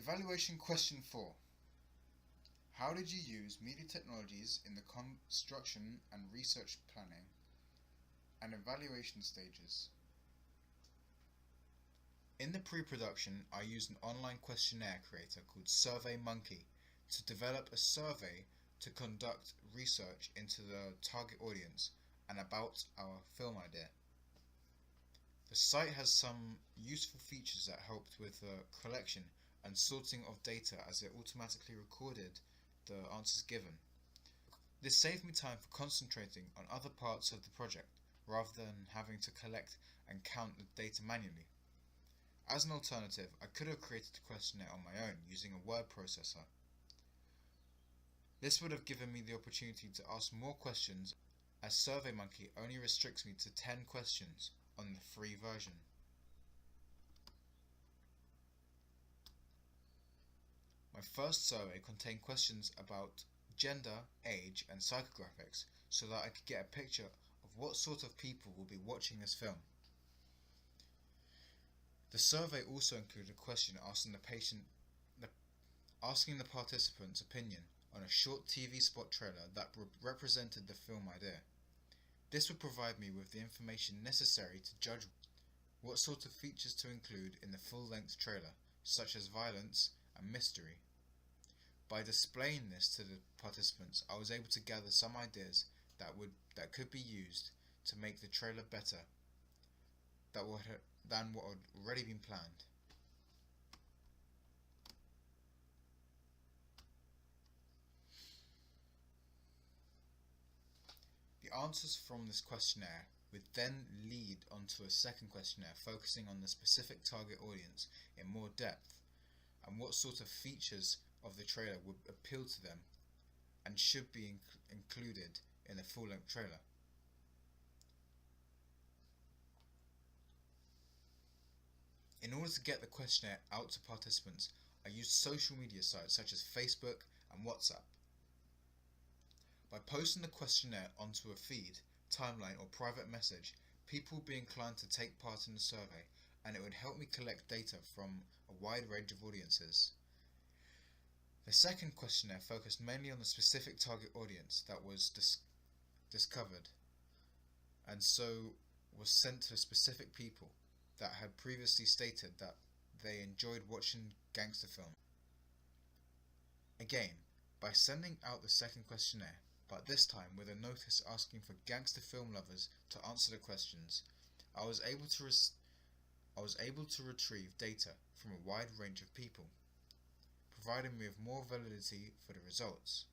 Evaluation question 4. How did you use media technologies in the construction and research planning and evaluation stages? In the pre-production, I used an online questionnaire creator called SurveyMonkey to develop a survey to conduct research into the target audience and about our film idea. The site has some useful features that helped with the collection and sorting of data, as it automatically recorded the answers given. This saved me time for concentrating on other parts of the project rather than having to collect and count the data manually. As an alternative, I could have created a questionnaire on my own using a word processor. This would have given me the opportunity to ask more questions, as SurveyMonkey only restricts me to 10 questions on the free version. My first survey contained questions about gender, age, and psychographics so that I could get a picture of what sort of people will be watching this film. The survey also included a question asking the participants' opinion on a short TV spot trailer that represented the film idea. This would provide me with the information necessary to judge what sort of features to include in the full-length trailer, such as violence and mystery. By displaying this to the participants, I was able to gather some ideas that could be used to make the trailer better than what had already been planned. The answers from this questionnaire would then lead onto a second questionnaire focusing on the specific target audience in more depth and what sort of features of the trailer would appeal to them and should be included in the full-length trailer. In order to get the questionnaire out to participants, I used social media sites such as Facebook and WhatsApp. By posting the questionnaire onto a feed, timeline, or private message, people would be inclined to take part in the survey, and it would help me collect data from a wide range of audiences. The second questionnaire focused mainly on the specific target audience that was discovered, and so was sent to specific people that had previously stated that they enjoyed watching gangster films. Again, by sending out the second questionnaire, but this time with a notice asking for gangster film lovers to answer the questions, I was able to retrieve data from a wide range of people, providing me with more validity for the results.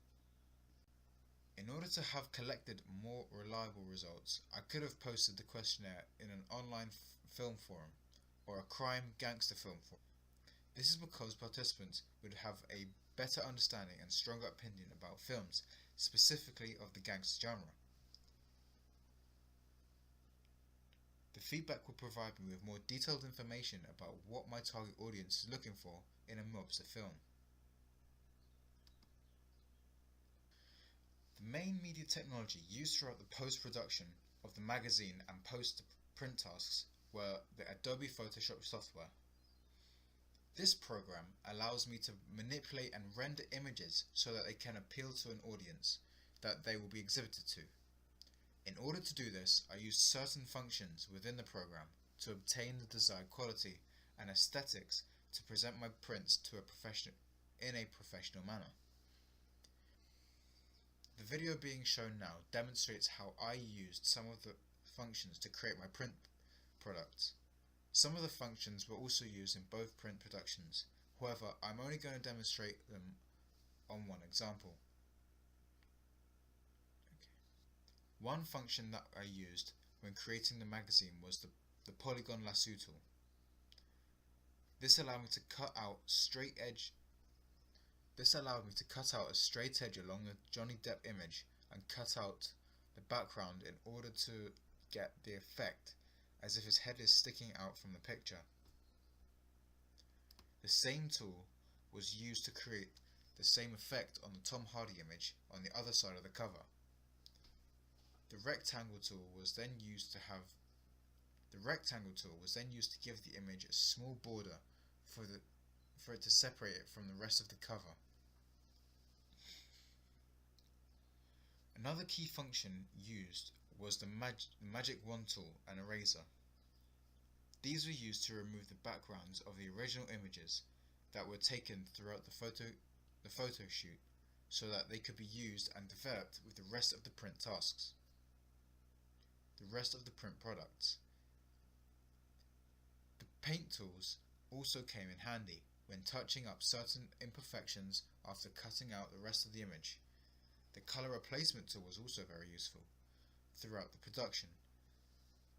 In order to have collected more reliable results, I could have posted the questionnaire in an online film forum or a crime gangster film forum. This is because participants would have a better understanding and stronger opinion about films, specifically of the gangster genre. The feedback will provide me with more detailed information about what my target audience is looking for in a mobster film. The main media technology used throughout the post-production of the magazine and post-print tasks were the Adobe Photoshop software. This program allows me to manipulate and render images so that they can appeal to an audience that they will be exhibited to. In order to do this, I used certain functions within the program to obtain the desired quality and aesthetics to present my prints to in a professional manner. The video being shown now demonstrates how I used some of the functions to create my print products. Some of the functions were also used in both print productions, however I'm only going to demonstrate them on one example. One function that I used when creating the magazine was the polygon lasso tool. This allowed me to cut out a straight edge along the Johnny Depp image and cut out the background in order to get the effect as if his head is sticking out from the picture. The same tool was used to create the same effect on the Tom Hardy image on the other side of the cover. The rectangle tool was then used to give the image a small border for for it to separate it from the rest of the cover. Another key function used was the Magic Wand tool and eraser. These were used to remove the backgrounds of the original images that were taken throughout the photo shoot so that they could be used and developed with the rest of the print products. The paint tools also came in handy when touching up certain imperfections after cutting out the rest of the image. The color replacement tool was also very useful throughout the production,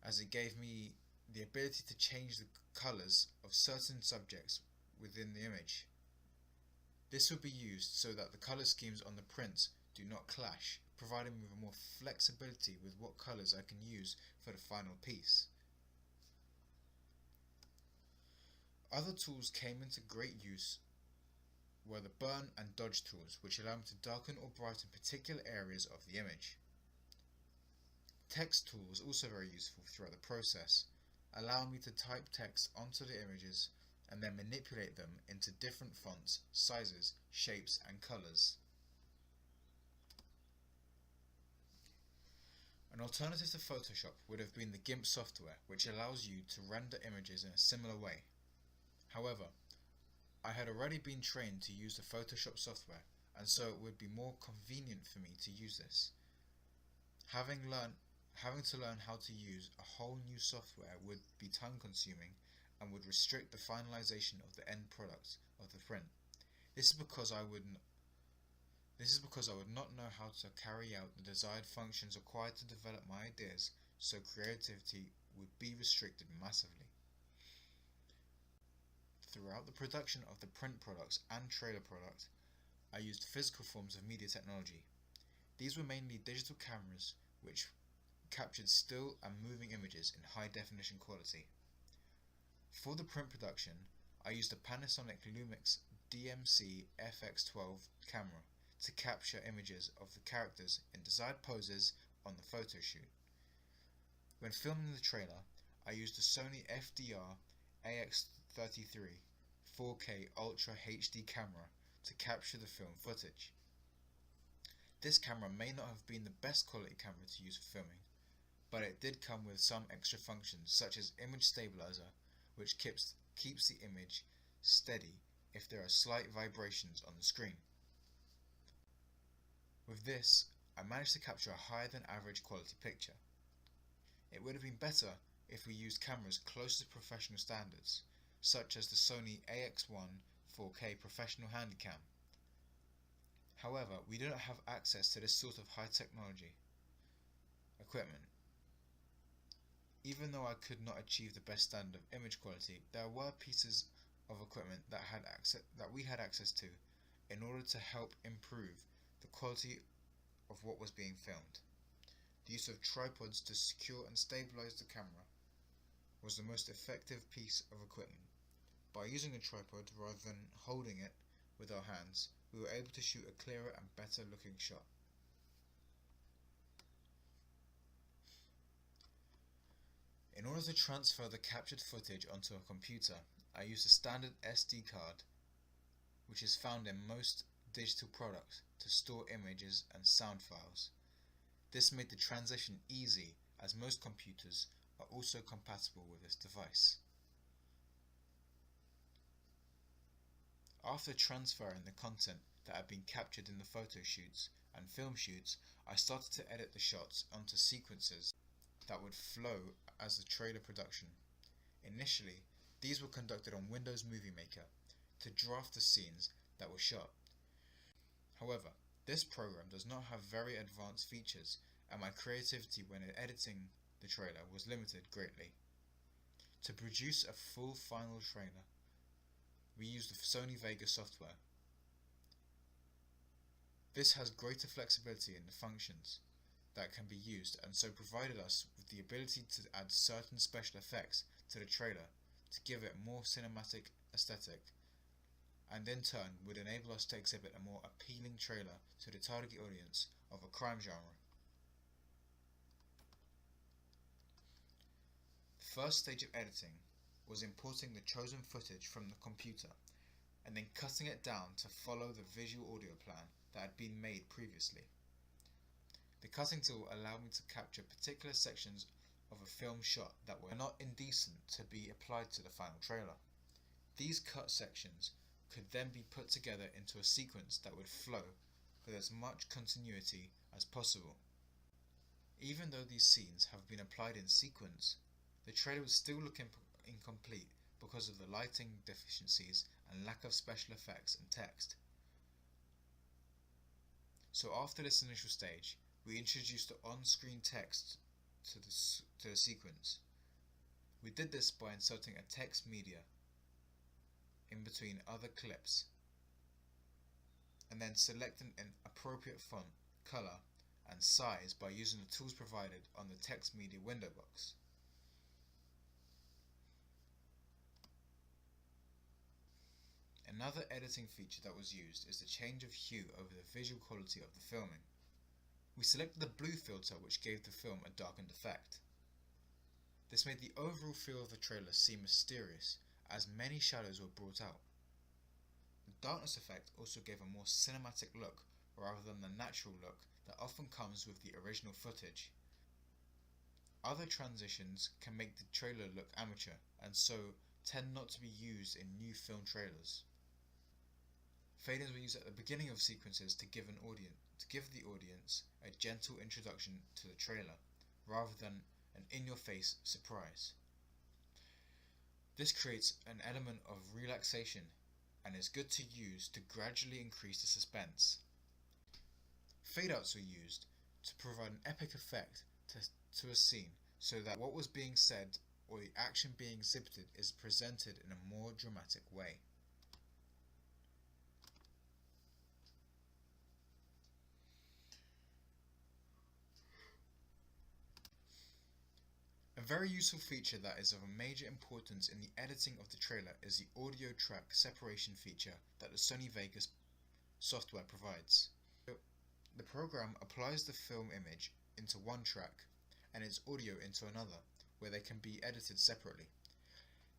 as it gave me the ability to change the colors of certain subjects within the image. This will be used so that the color schemes on the prints do not clash, providing me with more flexibility with what colors I can use for the final piece. Other tools came into great use were the burn and dodge tools, which allow me to darken or brighten particular areas of the image. Text tool was also very useful throughout the process, allowing me to type text onto the images and then manipulate them into different fonts, sizes, shapes and colors. An alternative to Photoshop would have been the GIMP software, which allows you to render images in a similar way. However, I had already been trained to use the Photoshop software, and so it would be more convenient for me to use this. Having to learn how to use a whole new software would be time consuming and would restrict the finalization of the end product of the print. This is because I would not know how to carry out the desired functions required to develop my ideas, so creativity would be restricted massively. Throughout the production of the print products and trailer product, I used physical forms of media technology. These were mainly digital cameras which captured still and moving images in high definition quality. For the print production, I used a Panasonic Lumix DMC FX12 camera to capture images of the characters in desired poses on the photo shoot. When filming the trailer, I used the Sony FDR AX33 4K Ultra HD camera to capture the film footage. This camera may not have been the best quality camera to use for filming, but it did come with some extra functions such as image stabilizer, which keeps the image steady if there are slight vibrations on the screen. With this, I managed to capture a higher than average quality picture. It would have been better if we used cameras close to professional standards, such as the Sony AX1 4K Professional Handycam. However, we do not have access to this sort of high technology equipment. Even though I could not achieve the best standard of image quality, there were pieces of equipment that we had access to in order to help improve the quality of what was being filmed. The use of tripods to secure and stabilize the camera was the most effective piece of equipment. By using a tripod rather than holding it with our hands, we were able to shoot a clearer and better looking shot. In order to transfer the captured footage onto a computer, I used a standard SD card, which is found in most digital products, to store images and sound files. This made the transition easy, as most computers are also compatible with this device. After transferring the content that had been captured in the photo shoots and film shoots, I started to edit the shots onto sequences that would flow as the trailer production. Initially, these were conducted on Windows Movie Maker to draft the scenes that were shot. However, this program does not have very advanced features, and my creativity when editing the trailer was limited greatly. To produce a full final trailer, we used the Sony Vegas software. This has greater flexibility in the functions that can be used, and so provided us with the ability to add certain special effects to the trailer to give it more cinematic aesthetic, and in turn would enable us to exhibit a more appealing trailer to the target audience of a crime genre. The first stage of editing was importing the chosen footage from the computer and then cutting it down to follow the visual audio plan that had been made previously. The cutting tool allowed me to capture particular sections of a film shot that were not indecent to be applied to the final trailer. These cut sections could then be put together into a sequence that would flow with as much continuity as possible. Even though these scenes have been applied in sequence, the trailer would still look incomplete because of the lighting deficiencies and lack of special effects and text. So after this initial stage, we introduced the on-screen text to the sequence. We did this by inserting a text media in between other clips, and then selecting an appropriate font, color, and size by using the tools provided on the text media window box. Another editing feature that was used is the change of hue over the visual quality of the filming. We selected the blue filter, which gave the film a darkened effect. This made the overall feel of the trailer seem mysterious, as many shadows were brought out. The darkness effect also gave a more cinematic look rather than the natural look that often comes with the original footage. Other transitions can make the trailer look amateur and so tend not to be used in new film trailers. Fade-ins were used at the beginning of sequences to give the audience a gentle introduction to the trailer rather than an in-your-face surprise. This creates an element of relaxation and is good to use to gradually increase the suspense. Fade-outs were used to provide an epic effect to a scene so that what was being said or the action being exhibited is presented in a more dramatic way. A very useful feature that is of a major importance in the editing of the trailer is the audio track separation feature that the Sony Vegas software provides. The program applies the film image into one track and its audio into another, where they can be edited separately.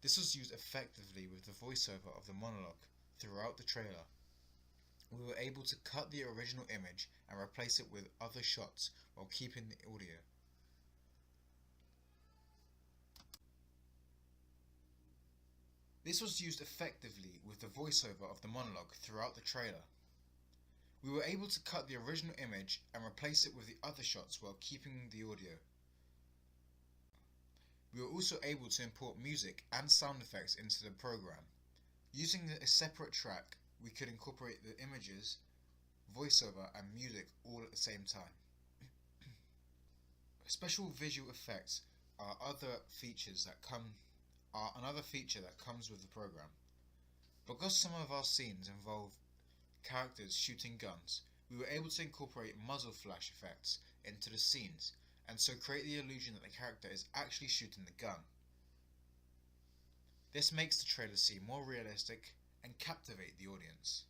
This was used effectively with the voiceover of the monologue throughout the trailer. We were able to cut the original image and replace it with other shots while keeping the audio. This was used effectively with the voiceover of the monologue throughout the trailer. We were able to cut the original image and replace it with the other shots while keeping the audio. We were also able to import music and sound effects into the program. Using a separate track, we could incorporate the images, voiceover, and music all at the same time. Special visual effects are another feature that comes with the program. Because some of our scenes involve characters shooting guns, we were able to incorporate muzzle flash effects into the scenes, and so create the illusion that the character is actually shooting the gun. This makes the trailer seem more realistic and captivate the audience.